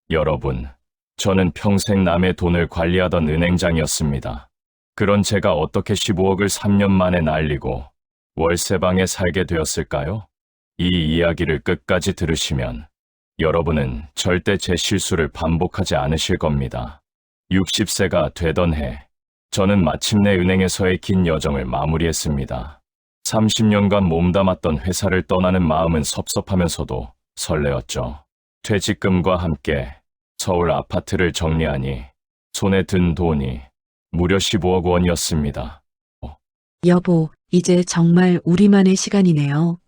여러분, 저는 평생 남의 돈을 관리하던 은행장이었습니다. 그런 제가 어떻게 15억을 3년 만에 날리고 월세방에 살게 되었을까요? 이 이야기를 끝까지 들으시면 여러분은 절대 제 실수를 반복하지 않으실 겁니다. 60세가 되던 해, 저는 마침내 은행에서의 긴 여정을 마무리했습니다. 30년간 몸담았던 회사를 떠나는 마음은 섭섭하면서도 설레었죠. 퇴직금과 함께 서울 아파트를 정리하니 손에 든 돈이 무려 15억 원이었습니다. 여보, 이제 정말 우리만의 시간이네요.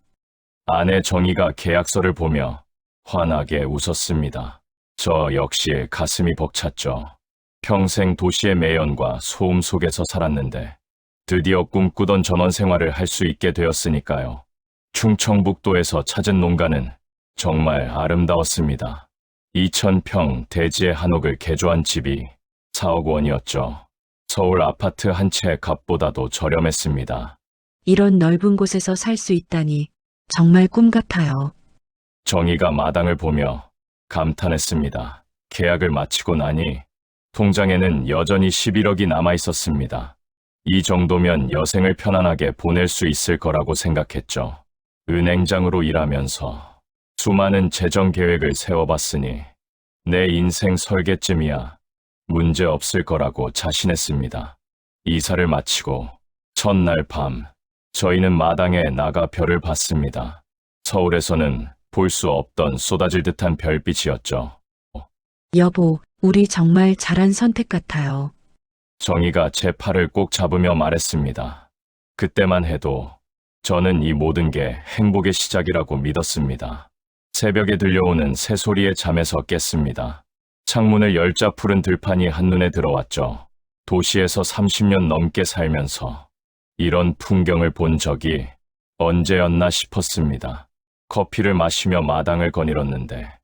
아내 정희가 계약서를 보며 환하게 웃었습니다. 저 역시 가슴이 벅찼죠. 평생 도시의 매연과 소음 속에서 살았는데 드디어 꿈꾸던 전원 생활을 할 수 있게 되었으니까요. 충청북도에서 찾은 농가는 정말 아름다웠습니다. 2,000평 대지의 한옥을 개조한 집이 4억 원이었죠. 서울 아파트 한 채 값보다도 저렴했습니다. 이런 넓은 곳에서 살 수 있다니 정말 꿈 같아요. 정희가 마당을 보며 감탄했습니다. 계약을 마치고 나니 통장에는 여전히 11억이 남아 있었습니다. 이 정도면 여생을 편안하게 보낼 수 있을 거라고 생각했죠. 은행장으로 일하면서 수많은 재정 계획을 세워봤으니 내 인생 설계쯤이야 문제 없을 거라고 자신했습니다. 이사를 마치고 첫날 밤, 저희는 마당에 나가 별을 봤습니다. 서울에서는 볼 수 없던 쏟아질 듯한 별빛이었죠. 여보, 우리 정말 잘한 선택 같아요. 정희가 제 팔을 꼭 잡으며 말했습니다. 그때만 해도 저는 이 모든 게 행복의 시작이라고 믿었습니다. 새벽에 들려오는 새소리에 잠에서 깼습니다. 창문을 열자 푸른 들판이 한눈에 들어왔죠. 도시에서 30년 넘게 살면서 이런 풍경을 본 적이 언제였나 싶었습니다. 커피를 마시며 마당을 거닐었는데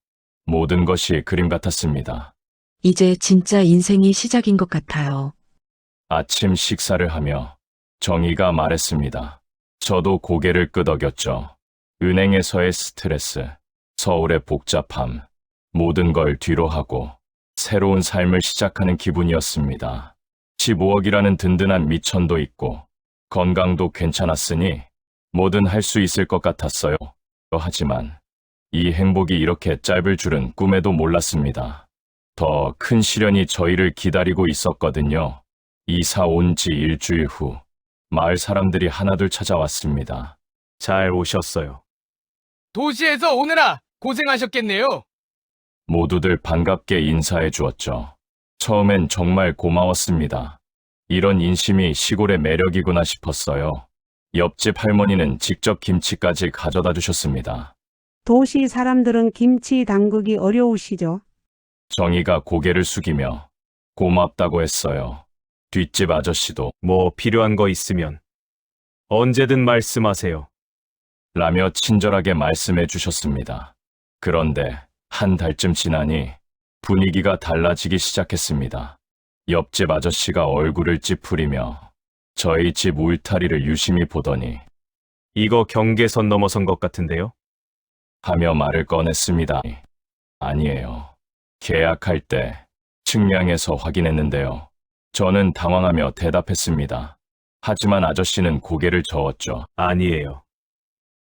모든 것이 그림 같았습니다. 이제 진짜 인생이 시작인 것 같아요. 아침 식사를 하며 정희가 말했습니다. 저도 고개를 끄덕였죠. 은행에서의 스트레스, 서울의 복잡함, 모든 걸 뒤로 하고 새로운 삶을 시작하는 기분이었습니다. 15억이라는 든든한 미천도 있고 건강도 괜찮았으니 뭐든 할 수 있을 것 같았어요. 하지만 이 행복이 이렇게 짧을 줄은 꿈에도 몰랐습니다. 더 큰 시련이 저희를 기다리고 있었거든요. 이사 온 지 일주일 후 마을 사람들이 하나둘 찾아왔습니다. 잘 오셨어요. 도시에서 오느라 고생하셨겠네요. 모두들 반갑게 인사해 주었죠. 처음엔 정말 고마웠습니다. 이런 인심이 시골의 매력이구나 싶었어요. 옆집 할머니는 직접 김치까지 가져다 주셨습니다. 도시 사람들은 김치 담그기 어려우시죠? 정희가 고개를 숙이며 고맙다고 했어요. 뒷집 아저씨도 뭐 필요한 거 있으면 언제든 말씀하세요. 라며 친절하게 말씀해 주셨습니다. 그런데 한 달쯤 지나니 분위기가 달라지기 시작했습니다. 옆집 아저씨가 얼굴을 찌푸리며 저희 집 울타리를 유심히 보더니 이거 경계선 넘어선 것 같은데요? 하며 말을 꺼냈습니다. 아니에요. 계약할 때 측량해서 확인했는데요. 저는 당황하며 대답했습니다. 하지만 아저씨는 고개를 저었죠. 아니에요.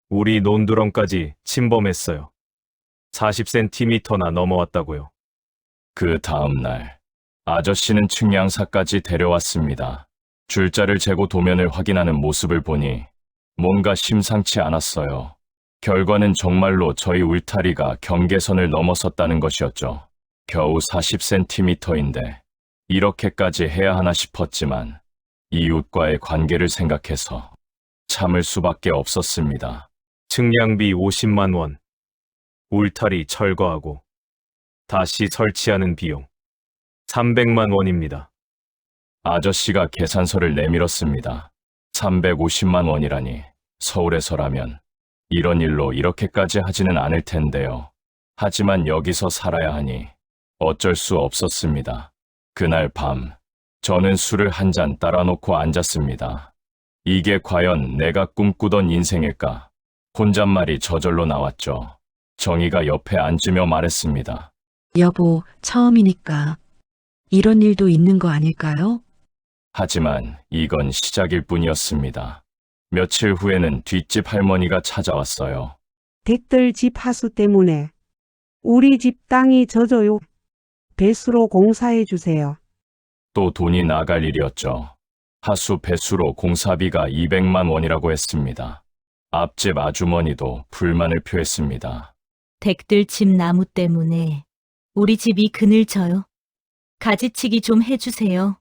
우리 논두렁까지 침범했어요. 40cm나 넘어왔다고요. 그 다음 날 아저씨는 측량사까지 데려왔습니다. 줄자를 재고 도면을 확인하는 모습을 보니 뭔가 심상치 않았어요. 결과는 정말로 저희 울타리가 경계선을 넘어섰다는 것이었죠. 겨우 40cm인데 이렇게까지 해야 하나 싶었지만 이웃과의 관계를 생각해서 참을 수밖에 없었습니다. 측량비 50만 원. 울타리 철거하고 다시 설치하는 비용 300만 원입니다. 아저씨가 계산서를 내밀었습니다. 350만 원이라니 서울에서라면 이런 일로 이렇게까지 하지는 않을 텐데요. 하지만 여기서 살아야 하니 어쩔 수 없었습니다. 그날 밤 저는 술을 한 잔 따라놓고 앉았습니다. 이게 과연 내가 꿈꾸던 인생일까? 혼잣말이 저절로 나왔죠. 정희가 옆에 앉으며 말했습니다. 여보, 처음이니까. 이런 일도 있는 거 아닐까요? 하지만 이건 시작일 뿐이었습니다. 며칠 후에는 뒷집 할머니가 찾아왔어요. 댁들 집 하수 때문에 우리 집 땅이 젖어요. 배수로 공사해 주세요. 또 돈이 나갈 일이었죠. 하수 배수로 공사비가 200만 원이라고 했습니다. 앞집 아주머니도 불만을 표했습니다. 댁들 집 나무 때문에 우리 집이 그늘져요. 가지치기 좀 해주세요.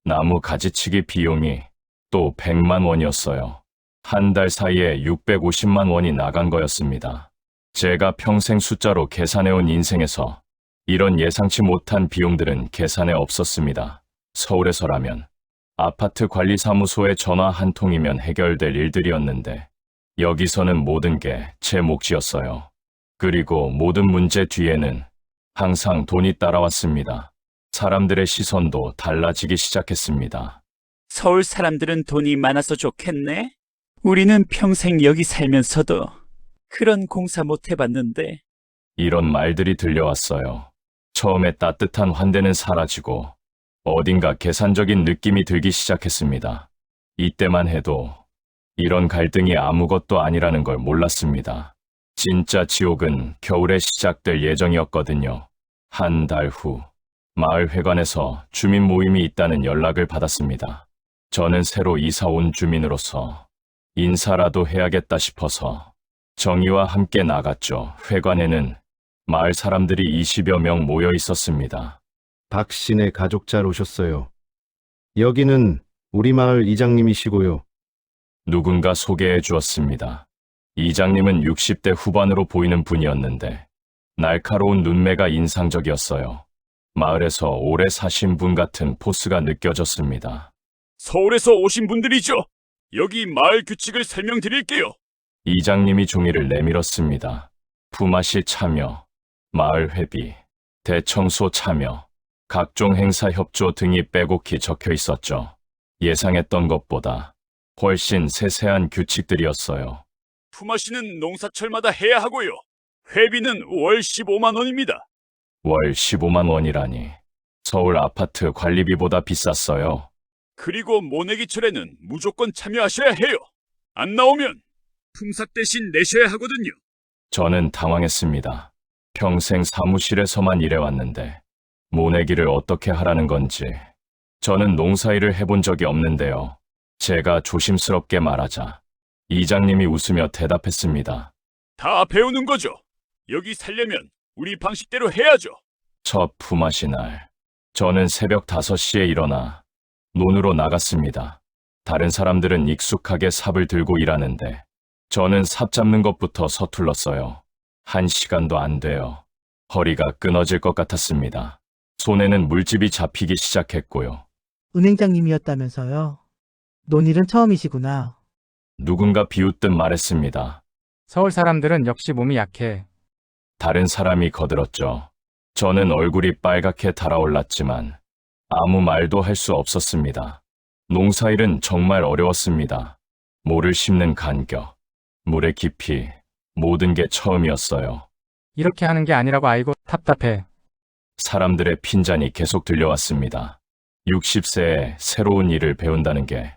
나무 가지치기 비용이 또 100만 원이었어요. 한 달 사이에 650만 원이 나간 거였습니다. 제가 평생 숫자로 계산해온 인생에서 이런 예상치 못한 비용들은 계산에 없었습니다. 서울에서라면 아파트 관리사무소에 전화 한 통이면 해결될 일들이었는데 여기서는 모든 게 제 몫이었어요. 그리고 모든 문제 뒤에는 항상 돈이 따라왔습니다. 사람들의 시선도 달라지기 시작했습니다. 서울 사람들은 돈이 많아서 좋겠네? 우리는 평생 여기 살면서도 그런 공사 못 해봤는데. 이런 말들이 들려왔어요. 처음에 따뜻한 환대는 사라지고 어딘가 계산적인 느낌이 들기 시작했습니다. 이때만 해도 이런 갈등이 아무것도 아니라는 걸 몰랐습니다. 진짜 지옥은 겨울에 시작될 예정이었거든요. 한 달 후, 마을회관에서 주민 모임이 있다는 연락을 받았습니다. 저는 새로 이사 온 주민으로서 인사라도 해야겠다 싶어서 정희와 함께 나갔죠. 회관에는 마을 사람들이 20여 명 모여 있었습니다. 박 씨네 가족 잘 오셨어요. 여기는 우리 마을 이장님이시고요. 누군가 소개해 주었습니다. 이장님은 60대 후반으로 보이는 분이었는데 날카로운 눈매가 인상적이었어요. 마을에서 오래 사신 분 같은 포스가 느껴졌습니다. 서울에서 오신 분들이죠. 여기 마을 규칙을 설명드릴게요. 이장님이 종이를 내밀었습니다. 품앗이 참여, 마을 회비, 대청소 참여, 각종 행사 협조 등이 빼곡히 적혀 있었죠. 예상했던 것보다 훨씬 세세한 규칙들이었어요. 품앗이는 농사철마다 해야 하고요. 회비는 월 15만 원입니다. 월 15만 원이라니 서울 아파트 관리비보다 비쌌어요. 그리고 모내기철에는 무조건 참여하셔야 해요. 안 나오면 품삯 대신 내셔야 하거든요. 저는 당황했습니다. 평생 사무실에서만 일해왔는데 모내기를 어떻게 하라는 건지. 저는 농사일을 해본 적이 없는데요. 제가 조심스럽게 말하자 이장님이 웃으며 대답했습니다. 다 배우는 거죠. 여기 살려면 우리 방식대로 해야죠. 첫 품앗이 날, 저는 새벽 5시에 일어나 논으로 나갔습니다. 다른 사람들은 익숙하게 삽을 들고 일하는데 저는 삽 잡는 것부터 서툴렀어요. 1시간도 안 돼요. 허리가 끊어질 것 같았습니다. 손에는 물집이 잡히기 시작했고요. 은행장님이었다면서요? 논일은 처음이시구나. 누군가 비웃듯 말했습니다. 서울 사람들은 역시 몸이 약해. 다른 사람이 거들었죠. 저는 얼굴이 빨갛게 달아올랐지만 아무 말도 할 수 없었습니다. 농사일은 정말 어려웠습니다. 모를 심는 간격, 물의 깊이, 모든 게 처음이었어요. 이렇게 하는 게 아니라고 알고 답답해. 사람들의 핀잔이 계속 들려왔습니다. 60세에 새로운 일을 배운다는 게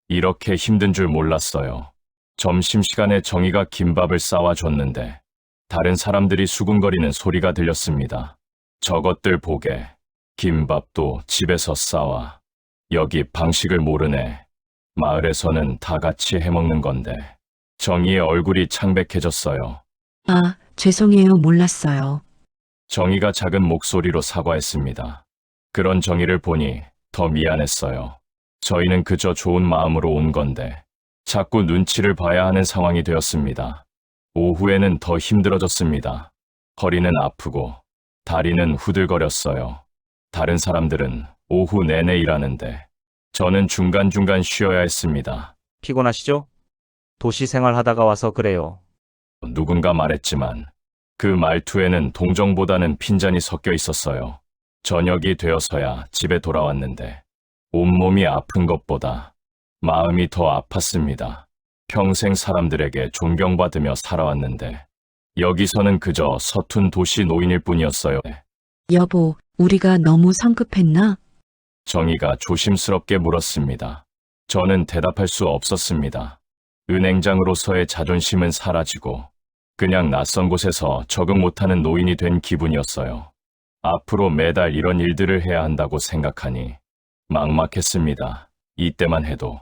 이렇게 힘든 줄 몰랐어요. 점심시간에 정희가 김밥을 싸와줬는데 다른 사람들이 수군거리는 소리가 들렸습니다. 저것들 보게. 김밥도 집에서 싸와. 여기 방식을 모르네. 마을에서는 다 같이 해먹는 건데. 정희의 얼굴이 창백해졌어요. 아, 죄송해요. 몰랐어요. 정희가 작은 목소리로 사과했습니다. 그런 정희를 보니 더 미안했어요. 저희는 그저 좋은 마음으로 온 건데 자꾸 눈치를 봐야 하는 상황이 되었습니다. 오후에는 더 힘들어졌습니다. 허리는 아프고 다리는 후들거렸어요. 다른 사람들은 오후 내내 일하는데 저는 중간중간 쉬어야 했습니다. 피곤하시죠? 도시 생활하다가 와서 그래요. 누군가 말했지만 그 말투에는 동정보다는 핀잔이 섞여 있었어요. 저녁이 되어서야 집에 돌아왔는데 온몸이 아픈 것보다 마음이 더 아팠습니다. 평생 사람들에게 존경받으며 살아왔는데 여기서는 그저 서툰 도시 노인일 뿐이었어요. 여보, 우리가 너무 성급했나? 정희가 조심스럽게 물었습니다. 저는 대답할 수 없었습니다. 은행장으로서의 자존심은 사라지고 그냥 낯선 곳에서 적응 못하는 노인이 된 기분이었어요. 앞으로 매달 이런 일들을 해야 한다고 생각하니 막막했습니다. 이때만 해도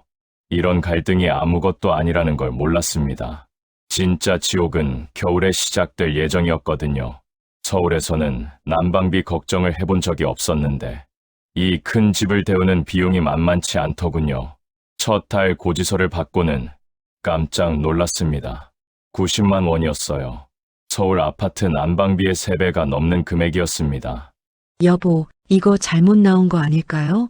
이런 갈등이 아무것도 아니라는 걸 몰랐습니다. 진짜 지옥은 겨울에 시작될 예정이었거든요. 서울에서는 난방비 걱정을 해본 적이 없었는데 이 큰 집을 데우는 비용이 만만치 않더군요. 첫 달 고지서를 받고는 깜짝 놀랐습니다. 90만 원이었어요. 서울 아파트 난방비의 3배가 넘는 금액이었습니다. 여보, 이거 잘못 나온 거 아닐까요?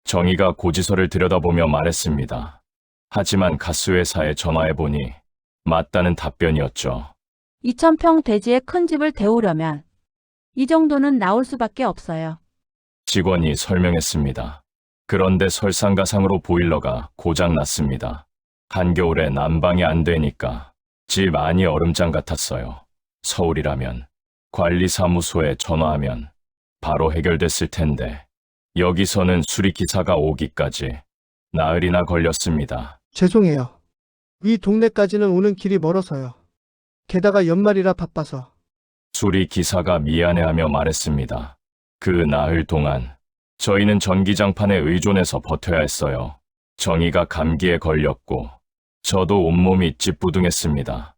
정희가 고지서를 들여다보며 말했습니다. 하지만 가스회사에 전화해보니 맞다는 답변이었죠. 2,000평 대지의 큰 집을 데우려면 이 정도는 나올 수밖에 없어요. 직원이 설명했습니다. 그런데 설상가상으로 보일러가 고장났습니다. 한겨울에 난방이 안 되니까 집 안이 얼음장 같았어요. 서울이라면 관리사무소에 전화하면 바로 해결됐을 텐데 여기서는 수리기사가 오기까지 나흘이나 걸렸습니다. 죄송해요. 이 동네까지는 오는 길이 멀어서요. 게다가 연말이라 바빠서. 수리기사가 미안해하며 말했습니다. 그 나흘 동안 저희는 전기장판에 의존해서 버텨야 했어요. 정희가 감기에 걸렸고 저도 온몸이 찌뿌둥했습니다.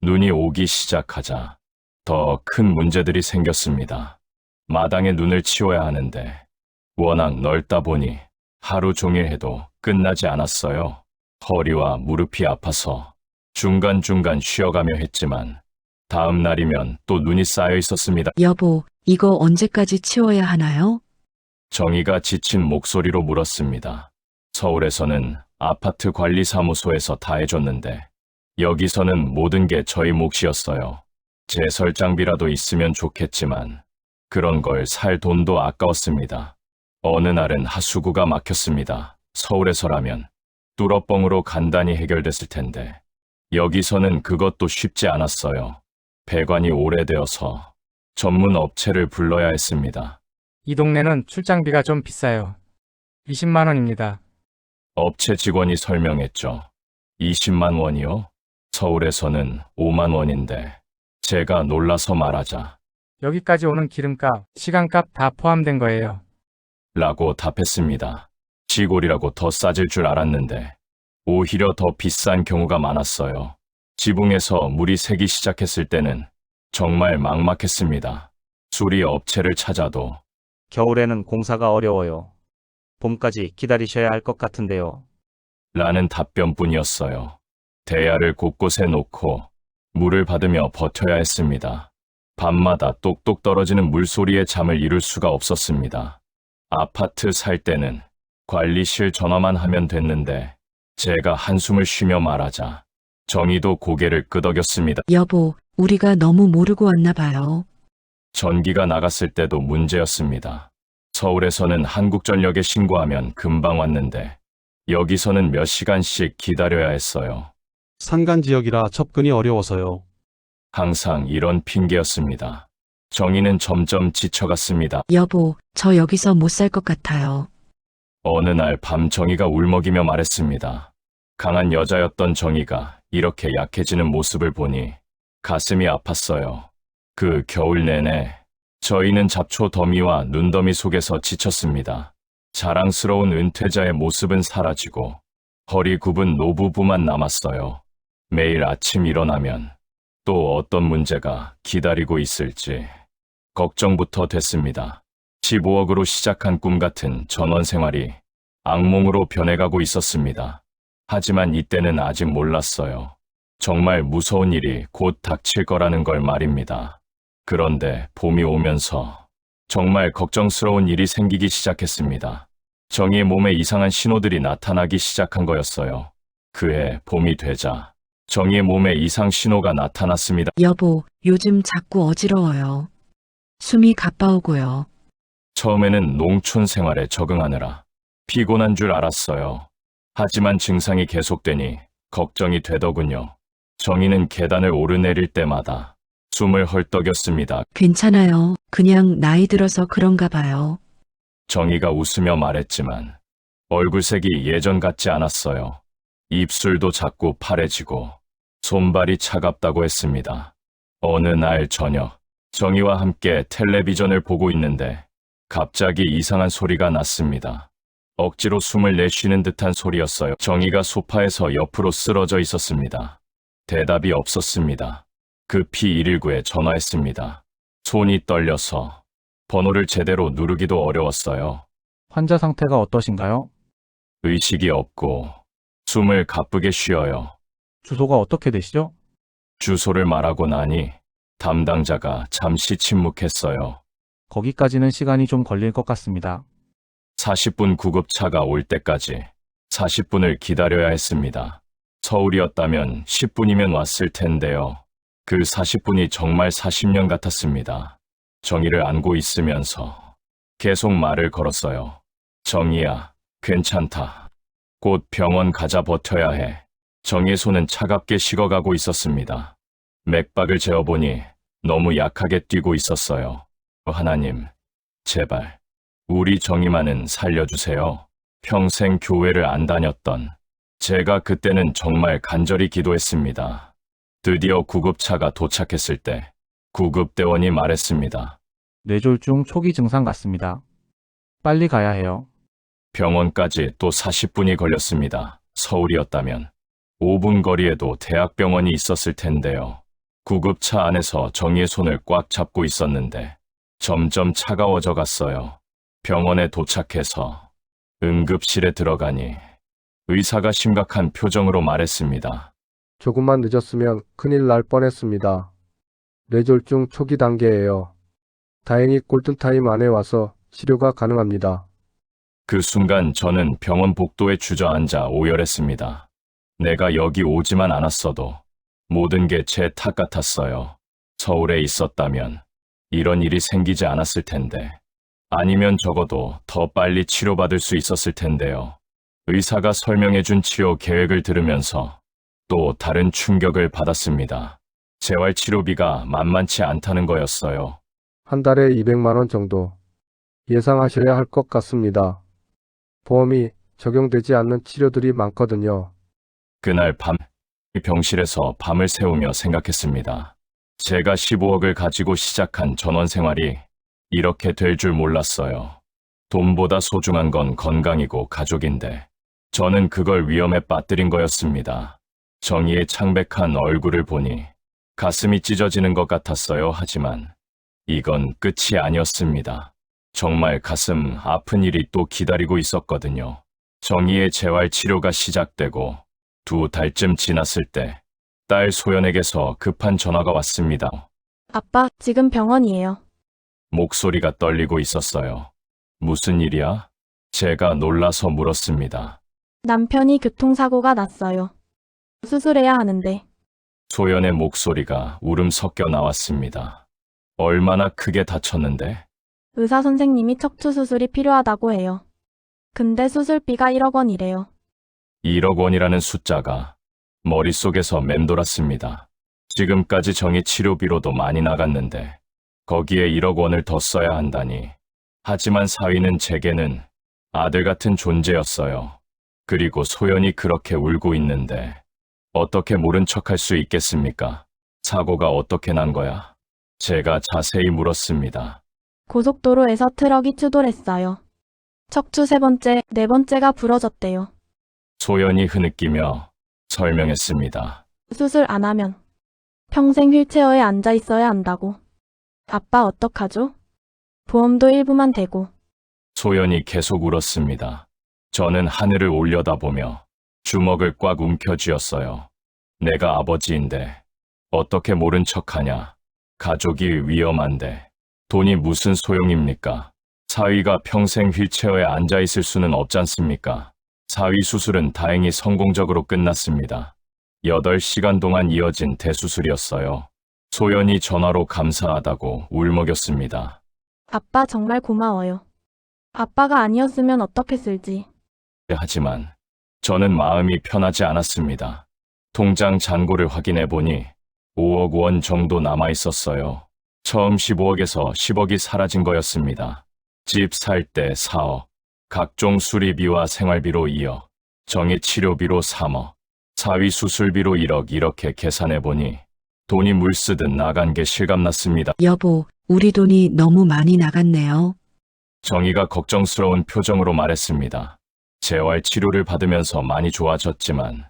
눈이 오기 시작하자 더 큰 문제들이 생겼습니다. 마당에 눈을 치워야 하는데 워낙 넓다 보니 하루 종일 해도 끝나지 않았어요. 허리와 무릎이 아파서 중간중간 쉬어가며 했지만 다음 날이면 또 눈이 쌓여 있었습니다. 여보, 이거 언제까지 치워야 하나요? 정희가 지친 목소리로 물었습니다. 서울에서는 아파트 관리사무소에서 다 해줬는데 여기서는 모든 게 저희 몫이었어요. 제설 장비라도 있으면 좋겠지만 그런 걸 살 돈도 아까웠습니다. 어느 날은 하수구가 막혔습니다. 서울에서라면 뚫어뻥으로 간단히 해결됐을 텐데 여기서는 그것도 쉽지 않았어요. 배관이 오래되어서 전문 업체를 불러야 했습니다. 이 동네는 출장비가 좀 비싸요. 20만 원입니다. 업체 직원이 설명했죠. 20만 원이요? 서울에서는 5만 원인데 제가 놀라서 말하자 여기까지 오는 기름값, 시간값 다 포함된 거예요. 라고 답했습니다. 시골이라고 더 싸질 줄 알았는데 오히려 더 비싼 경우가 많았어요. 지붕에서 물이 새기 시작했을 때는 정말 막막했습니다. 수리 업체를 찾아도 겨울에는 공사가 어려워요. 봄까지 기다리셔야 할 것 같은데요. 라는 답변뿐이었어요. 대야를 곳곳에 놓고 물을 받으며 버텨야 했습니다. 밤마다 똑똑 떨어지는 물소리에 잠을 이룰 수가 없었습니다. 아파트 살 때는 관리실 전화만 하면 됐는데 제가 한숨을 쉬며 말하자 정희도 고개를 끄덕였습니다. 여보, 우리가 너무 모르고 왔나 봐요. 전기가 나갔을 때도 문제였습니다. 서울에서는 한국전력에 신고하면 금방 왔는데 여기서는 몇 시간씩 기다려야 했어요. 산간 지역이라 접근이 어려워서요. 항상 이런 핑계였습니다. 정희는 점점 지쳐갔습니다. 여보, 저 여기서 못 살 것 같아요. 어느 날 밤 정희가 울먹이며 말했습니다. 강한 여자였던 정희가 이렇게 약해지는 모습을 보니 가슴이 아팠어요. 그 겨울 내내 저희는 잡초 더미와 눈더미 속에서 지쳤습니다. 자랑스러운 은퇴자의 모습은 사라지고 허리 굽은 노부부만 남았어요. 매일 아침 일어나면 또 어떤 문제가 기다리고 있을지 걱정부터 됐습니다. 15억으로 시작한 꿈 같은 전원 생활이 악몽으로 변해가고 있었습니다. 하지만 이때는 아직 몰랐어요. 정말 무서운 일이 곧 닥칠 거라는 걸 말입니다. 그런데 봄이 오면서 정말 걱정스러운 일이 생기기 시작했습니다. 정희의 몸에 이상한 신호들이 나타나기 시작한 거였어요. 그해 봄이 되자 정희의 몸에 이상 신호가 나타났습니다. 여보, 요즘 자꾸 어지러워요. 숨이 가빠오고요. 처음에는 농촌 생활에 적응하느라 피곤한 줄 알았어요. 하지만 증상이 계속되니 걱정이 되더군요. 정희는 계단을 오르내릴 때마다 숨을 헐떡였습니다. 괜찮아요. 그냥 나이 들어서 그런가 봐요. 정희가 웃으며 말했지만 얼굴색이 예전 같지 않았어요. 입술도 자꾸 파래지고 손발이 차갑다고 했습니다. 어느 날 저녁, 정희와 함께 텔레비전을 보고 있는데 갑자기 이상한 소리가 났습니다. 억지로 숨을 내쉬는 듯한 소리였어요. 정희가 소파에서 옆으로 쓰러져 있었습니다. 대답이 없었습니다. 급히 119에 전화했습니다. 손이 떨려서 번호를 제대로 누르기도 어려웠어요. 환자 상태가 어떠신가요? 의식이 없고 숨을 가쁘게 쉬어요. 주소가 어떻게 되시죠? 주소를 말하고 나니 담당자가 잠시 침묵했어요. 거기까지는 시간이 좀 걸릴 것 같습니다. 40분 구급차가 올 때까지 40분을 기다려야 했습니다. 서울이었다면 10분이면 왔을 텐데요. 그 40분이 정말 40년 같았습니다. 정희를 안고 있으면서 계속 말을 걸었어요. 정희야, 괜찮다. 곧 병원 가자, 버텨야 해. 정희의 손은 차갑게 식어가고 있었습니다. 맥박을 재어보니 너무 약하게 뛰고 있었어요. 하나님, 제발 우리 정희만은 살려주세요. 평생 교회를 안 다녔던 제가 그때는 정말 간절히 기도했습니다. 드디어 구급차가 도착했을 때 구급대원이 말했습니다. 뇌졸중 초기 증상 같습니다. 빨리 가야 해요. 병원까지 또 40분이 걸렸습니다. 서울이었다면 5분 거리에도 대학병원이 있었을 텐데요. 구급차 안에서 정희의 손을 꽉 잡고 있었는데 점점 차가워져 갔어요. 병원에 도착해서 응급실에 들어가니 의사가 심각한 표정으로 말했습니다. 조금만 늦었으면 큰일 날 뻔했습니다. 뇌졸중 초기 단계예요. 다행히 골든타임 안에 와서 치료가 가능합니다. 그 순간 저는 병원 복도에 주저앉아 오열했습니다. 내가 여기 오지만 않았어도 모든 게 제 탓 같았어요. 서울에 있었다면 이런 일이 생기지 않았을 텐데, 아니면 적어도 더 빨리 치료받을 수 있었을 텐데요. 의사가 설명해준 치료 계획을 들으면서 또 다른 충격을 받았습니다. 재활치료비가 만만치 않다는 거였어요. 한 달에 200만 원 정도 예상하셔야 할 것 같습니다. 보험이 적용되지 않는 치료들이 많거든요. 그날 밤, 병실에서 밤을 새우며 생각했습니다. 제가 15억을 가지고 시작한 전원 생활이 이렇게 될 줄 몰랐어요. 돈보다 소중한 건 건강이고 가족인데 저는 그걸 위험에 빠뜨린 거였습니다. 정희의 창백한 얼굴을 보니 가슴이 찢어지는 것 같았어요. 하지만 이건 끝이 아니었습니다. 정말 가슴 아픈 일이 또 기다리고 있었거든요. 정희의 재활치료가 시작되고 2달쯤 지났을 때 딸 소연에게서 급한 전화가 왔습니다. 아빠, 지금 병원이에요. 목소리가 떨리고 있었어요. 무슨 일이야? 제가 놀라서 물었습니다. 남편이 교통사고가 났어요. 수술해야 하는데. 소연의 목소리가 울음 섞여 나왔습니다. 얼마나 크게 다쳤는데? 의사 선생님이 척추 수술이 필요하다고 해요. 근데 수술비가 1억 원이래요. 1억 원이라는 숫자가 머릿속에서 맴돌았습니다. 지금까지 정희 치료비로도 많이 나갔는데 거기에 1억 원을 더 써야 한다니. 하지만 사위는 제게는 아들 같은 존재였어요. 그리고 소연이 그렇게 울고 있는데 어떻게 모른 척할 수 있겠습니까? 사고가 어떻게 난 거야? 제가 자세히 물었습니다. 고속도로에서 트럭이 추돌했어요. 척추 3번째, 4번째가 부러졌대요. 소연이 흐느끼며 설명했습니다. 수술 안 하면 평생 휠체어에 앉아 있어야 한다고. 아빠 어떡하죠? 보험도 일부만 되고. 소연이 계속 울었습니다. 저는 하늘을 올려다보며 주먹을 꽉 움켜쥐었어요. 내가 아버지인데 어떻게 모른 척하냐. 가족이 위험한데 돈이 무슨 소용입니까? 사위가 평생 휠체어에 앉아있을 수는 없잖습니까? 사위 수술은 다행히 성공적으로 끝났습니다. 8시간 동안 이어진 대수술이었어요. 소연이 전화로 감사하다고 울먹였습니다. 아빠 정말 고마워요. 아빠가 아니었으면 어떡했을지. 하지만 저는 마음이 편하지 않았습니다. 통장 잔고를 확인해 보니 5억 원 정도 남아 있었어요. 처음 15억에서 10억이 사라진 거였습니다. 집 살 때 4억, 각종 수리비와 생활비로 2억, 정희 치료비로 3억, 사위 수술비로 1억 이렇게 계산해보니 돈이 물 쓰듯 나간 게 실감났습니다. 여보, 우리 돈이 너무 많이 나갔네요. 정희가 걱정스러운 표정으로 말했습니다. 재활 치료를 받으면서 많이 좋아졌지만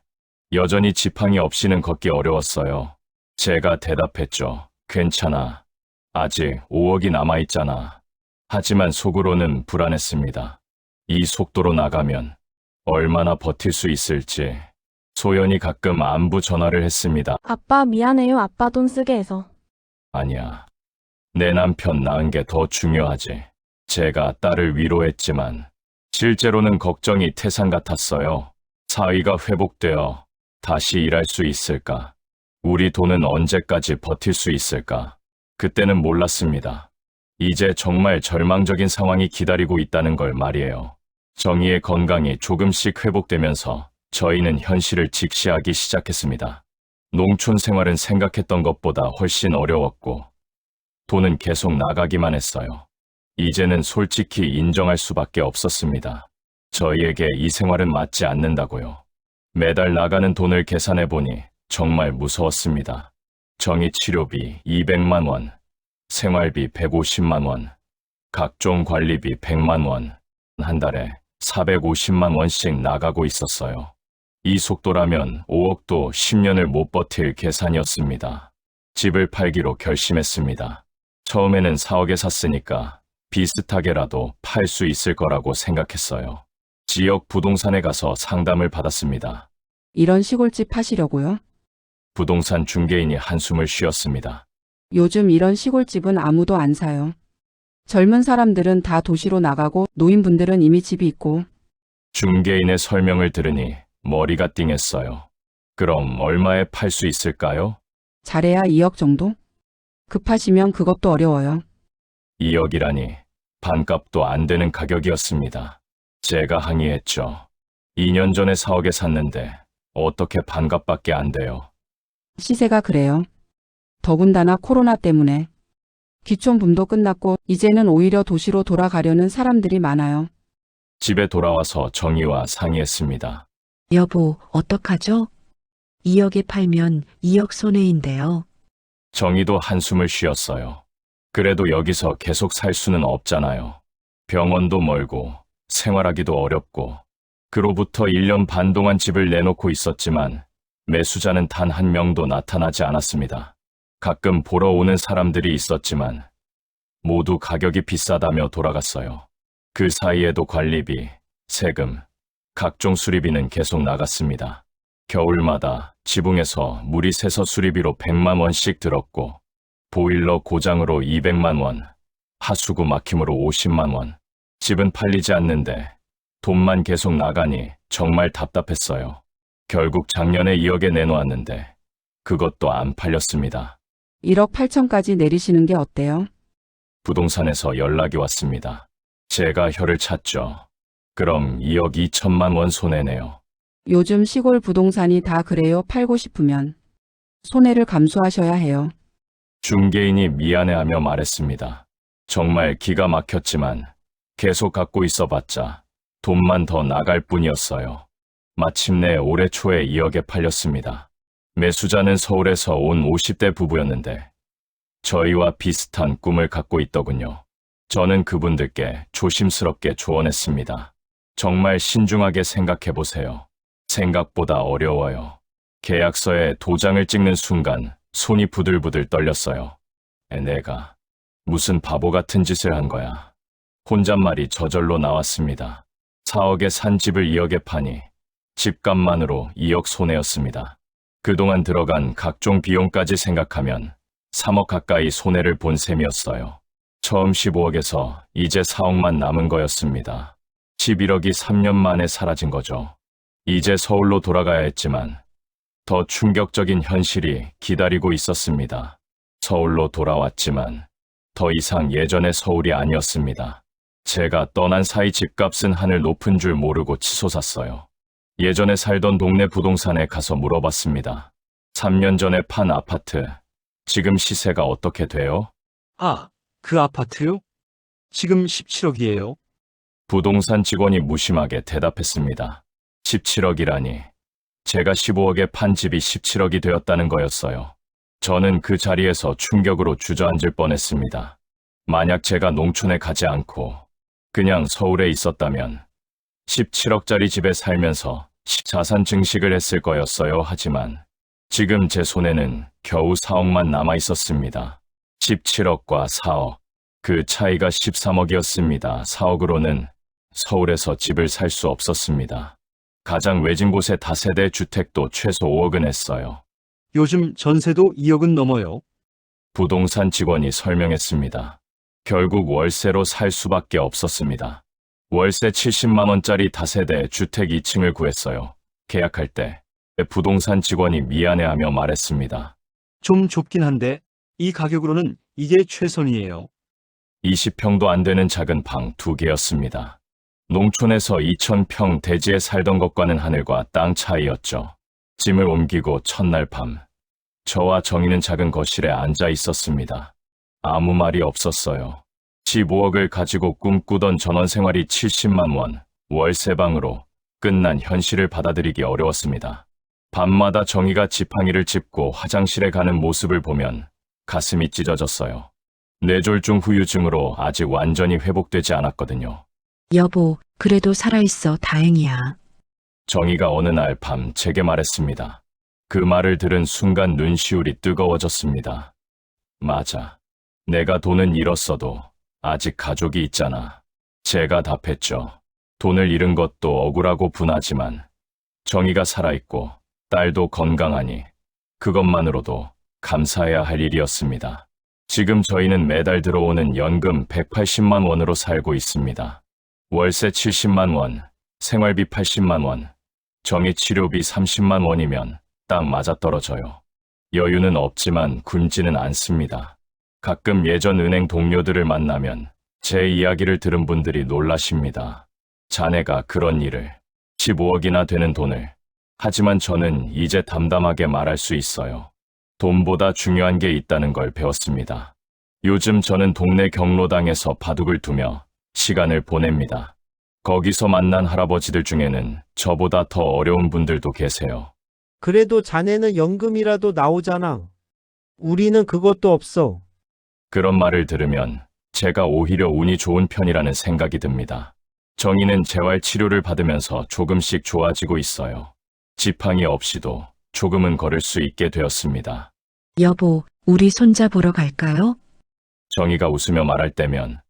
여전히 지팡이 없이는 걷기 어려웠어요. 제가 대답했죠. 괜찮아. 아직 5억이 남아있잖아. 하지만 속으로는 불안했습니다. 이 속도로 나가면 얼마나 버틸 수 있을지. 소연이 가끔 안부 전화를 했습니다. 아빠 미안해요. 아빠 돈 쓰게 해서. 아니야. 내 남편 낳은 게 더 중요하지. 제가 딸을 위로했지만 실제로는 걱정이 태산 같았어요. 사위가 회복되어 다시 일할 수 있을까? 우리 돈은 언제까지 버틸 수 있을까? 그때는 몰랐습니다. 이제 정말 절망적인 상황이 기다리고 있다는 걸 말이에요. 정희의 건강이 조금씩 회복되면서 저희는 현실을 직시하기 시작했습니다. 농촌 생활은 생각했던 것보다 훨씬 어려웠고 돈은 계속 나가기만 했어요. 이제는 솔직히 인정할 수밖에 없었습니다. 저희에게 이 생활은 맞지 않는다고요. 매달 나가는 돈을 계산해보니 정말 무서웠습니다. 정희 치료비 200만 원, 생활비 150만 원, 각종 관리비 100만 원, 한 달에 450만 원씩 나가고 있었어요. 이 속도라면 5억도 10년을 못 버틸 계산이었습니다. 집을 팔기로 결심했습니다. 처음에는 4억에 샀으니까 비슷하게라도 팔 수 있을 거라고 생각했어요. 지역 부동산에 가서 상담을 받았습니다. 이런 시골집 파시려고요? 부동산 중개인이 한숨을 쉬었습니다. 요즘 이런 시골집은 아무도 안 사요. 젊은 사람들은 다 도시로 나가고 노인분들은 이미 집이 있고. 중개인의 설명을 들으니 머리가 띵했어요. 그럼 얼마에 팔 수 있을까요? 잘해야 2억 정도? 급하시면 그것도 어려워요. 2억이라니 반값도 안 되는 가격이었습니다. 제가 항의했죠. 2년 전에 4억에 샀는데 어떻게 반값밖에 안 돼요? 시세가 그래요. 더군다나 코로나 때문에. 귀촌붐도 끝났고 이제는 오히려 도시로 돌아가려는 사람들이 많아요. 집에 돌아와서 정희와 상의했습니다. 여보, 어떡하죠? 2억에 팔면 2억 손해인데요. 정희도 한숨을 쉬었어요. 그래도 여기서 계속 살 수는 없잖아요. 병원도 멀고 생활하기도 어렵고 그로부터 1년 반 동안 집을 내놓고 있었지만 매수자는 단 한 명도 나타나지 않았습니다. 가끔 보러 오는 사람들이 있었지만 모두 가격이 비싸다며 돌아갔어요. 그 사이에도 관리비, 세금, 각종 수리비는 계속 나갔습니다. 겨울마다 지붕에서 물이 새서 수리비로 100만 원씩 들었고 보일러 고장으로 200만 원, 하수구 막힘으로 50만 원. 집은 팔리지 않는데 돈만 계속 나가니 정말 답답했어요. 결국 작년에 2억에 내놓았는데 그것도 안 팔렸습니다. 1억 8천까지 내리시는 게 어때요? 부동산에서 연락이 왔습니다. 제가 혀를 찼죠. 그럼 2억 2천만 원 손해네요. 요즘 시골 부동산이 다 그래요. 팔고 싶으면. 손해를 감수하셔야 해요. 중개인이 미안해하며 말했습니다. 정말 기가 막혔지만 계속 갖고 있어봤자 돈만 더 나갈 뿐이었어요. 마침내 올해 초에 2억에 팔렸습니다. 매수자는 서울에서 온 50대 부부였는데 저희와 비슷한 꿈을 갖고 있더군요. 저는 그분들께 조심스럽게 조언했습니다. 정말 신중하게 생각해보세요. 생각보다 어려워요. 계약서에 도장을 찍는 순간 손이 부들부들 떨렸어요. 내가 무슨 바보 같은 짓을 한 거야. 혼잣말이 저절로 나왔습니다. 4억에 산 집을 2억에 파니 집값만으로 2억 손해였습니다. 그동안 들어간 각종 비용까지 생각하면 3억 가까이 손해를 본 셈이었어요. 처음 15억에서 이제 4억만 남은 거였습니다. 11억이 3년 만에 사라진 거죠. 이제 서울로 돌아가야 했지만 더 충격적인 현실이 기다리고 있었습니다. 서울로 돌아왔지만 더 이상 예전의 서울이 아니었습니다. 제가 떠난 사이 집값은 하늘 높은 줄 모르고 치솟았어요. 예전에 살던 동네 부동산에 가서 물어봤습니다. 3년 전에 판 아파트, 지금 시세가 어떻게 돼요? 아, 그 아파트요? 지금 17억이에요. 부동산 직원이 무심하게 대답했습니다. 17억이라니. 제가 15억에 판 집이 17억이 되었다는 거였어요. 저는 그 자리에서 충격으로 주저앉을 뻔했습니다. 만약 제가 농촌에 가지 않고 그냥 서울에 있었다면 17억짜리 집에 살면서 자산 증식을 했을 거였어요. 하지만 지금 제 손에는 겨우 4억만 남아 있었습니다. 17억과 4억, 그 차이가 13억이었습니다. 4억으로는 서울에서 집을 살 수 없었습니다. 가장 외진 곳의 다세대 주택도 최소 5억은 했어요. 요즘 전세도 2억은 넘어요. 부동산 직원이 설명했습니다. 결국 월세로 살 수밖에 없었습니다. 월세 70만 원짜리 다세대 주택 2층을 구했어요. 계약할 때 부동산 직원이 미안해하며 말했습니다. 좀 좁긴 한데 이 가격으로는 이게 최선이에요. 20평도 안 되는 작은 방 2개였습니다. 농촌에서 2000평 대지에 살던 것과는 하늘과 땅 차이였죠. 짐을 옮기고 첫날 밤, 저와 정희는 작은 거실에 앉아 있었습니다. 아무 말이 없었어요. 집 5억을 가지고 꿈꾸던 전원생활이 70만 원, 월세방으로 끝난 현실을 받아들이기 어려웠습니다. 밤마다 정희가 지팡이를 짚고 화장실에 가는 모습을 보면 가슴이 찢어졌어요. 뇌졸중 후유증으로 아직 완전히 회복되지 않았거든요. 여보, 그래도 살아있어 다행이야. 정희가 어느 날 밤 제게 말했습니다. 그 말을 들은 순간 눈시울이 뜨거워졌습니다. 맞아. 내가 돈은 잃었어도 아직 가족이 있잖아. 제가 답했죠. 돈을 잃은 것도 억울하고 분하지만 정희가 살아있고 딸도 건강하니 그것만으로도 감사해야 할 일이었습니다. 지금 저희는 매달 들어오는 연금 180만 원으로 살고 있습니다. 월세 70만 원, 생활비 80만 원, 정희 치료비 30만 원이면 딱 맞아떨어져요. 여유는 없지만 굶지는 않습니다. 가끔 예전 은행 동료들을 만나면 제 이야기를 들은 분들이 놀라십니다. 자네가 그런 일을, 15억이나 되는 돈을. 하지만 저는 이제 담담하게 말할 수 있어요. 돈보다 중요한 게 있다는 걸 배웠습니다. 요즘 저는 동네 경로당에서 바둑을 두며 시간을 보냅니다. 거기서 만난 할아버지들 중에는 저보다 더 어려운 분들도 계세요. 그래도 자네는 연금이라도 나오잖아. 우리는 그것도 없어. 그런 말을 들으면 제가 오히려 운이 좋은 편이라는 생각이 듭니다. 정희는 재활 치료를 받으면서 조금씩 좋아지고 있어요. 지팡이 없이도 조금은 걸을 수 있게 되었습니다. 여보, 우리 손자 보러 갈까요? 정희가 웃으며 말할 때면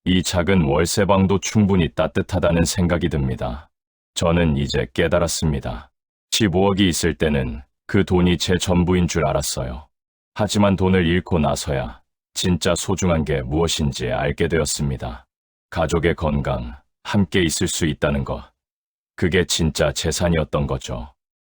이 작은 월세방도 충분히 따뜻하다는 생각이 듭니다. 저는 이제 깨달았습니다. 15억이 있을 때는 그 돈이 제 전부인 줄 알았어요. 하지만 돈을 잃고 나서야 진짜 소중한 게 무엇인지 알게 되었습니다. 가족의 건강, 함께 있을 수 있다는 것. 그게 진짜 재산이었던 거죠.